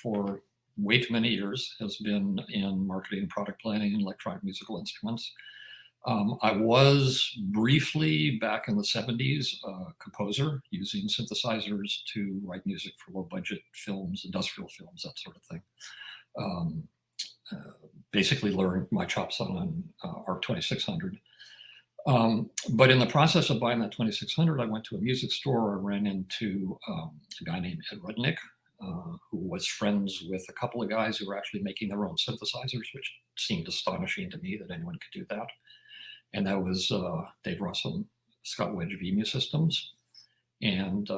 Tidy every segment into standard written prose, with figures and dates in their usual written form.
for way too many years has been in marketing and product planning and electronic musical instruments. I was briefly, back in the 70s, a composer using synthesizers to write music for low-budget films, industrial films, that sort of thing. Basically learned my chops on an ARC 2600. But in the process of buying that 2600, I went to a music store. I ran into a guy named Ed Rudnick, who was friends with a couple of guys who were actually making their own synthesizers, which seemed astonishing to me that anyone could do that. And that was Dave Russell and Scott Wedge of EMU Systems. And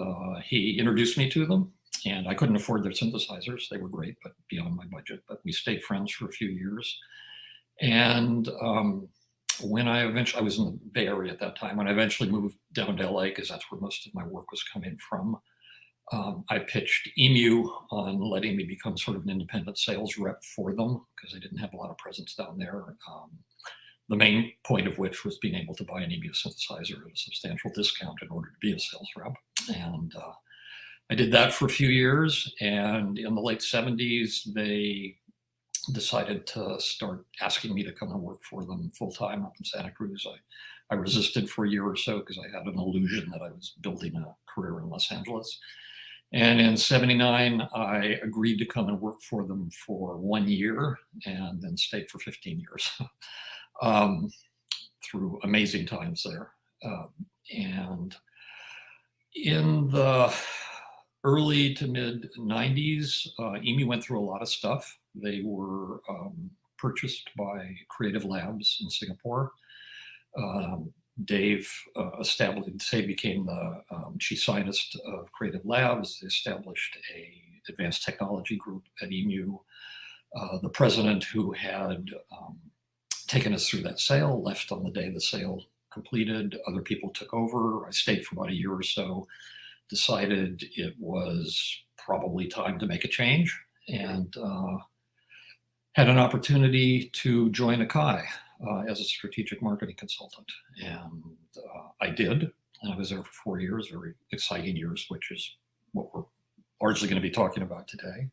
he introduced me to them. And I couldn't afford their synthesizers. They were great, but beyond my budget. But we stayed friends for a few years. And when I was in the Bay Area at that time, when I eventually moved down to LA, because that's where most of my work was coming from, I pitched EMU on letting me become sort of an independent sales rep for them, because I didn't have a lot of presence down there. The main point of which was being able to buy an EMU synthesizer at a substantial discount in order to be a sales rep. And I did that for a few years. And in the late 70s, they decided to start asking me to come and work for them full-time up in Santa Cruz. I resisted for a year or so because I had an illusion that I was building a career in Los Angeles. And in 79, I agreed to come and work for them for 1 year and then stayed for 15 years through amazing times there. And in the early to mid 90s, EMU went through a lot of stuff. They were purchased by Creative Labs in Singapore. Dave became the chief scientist of Creative Labs, established a advanced technology group at EMU. The president who had taken us through that sale left on the day the sale completed. Other people took over. I stayed for about a year or so, decided it was probably time to make a change, and had an opportunity to join Akai as a strategic marketing consultant. And I did, and I was there for 4 years, very exciting years, which is what we're largely going to be talking about today.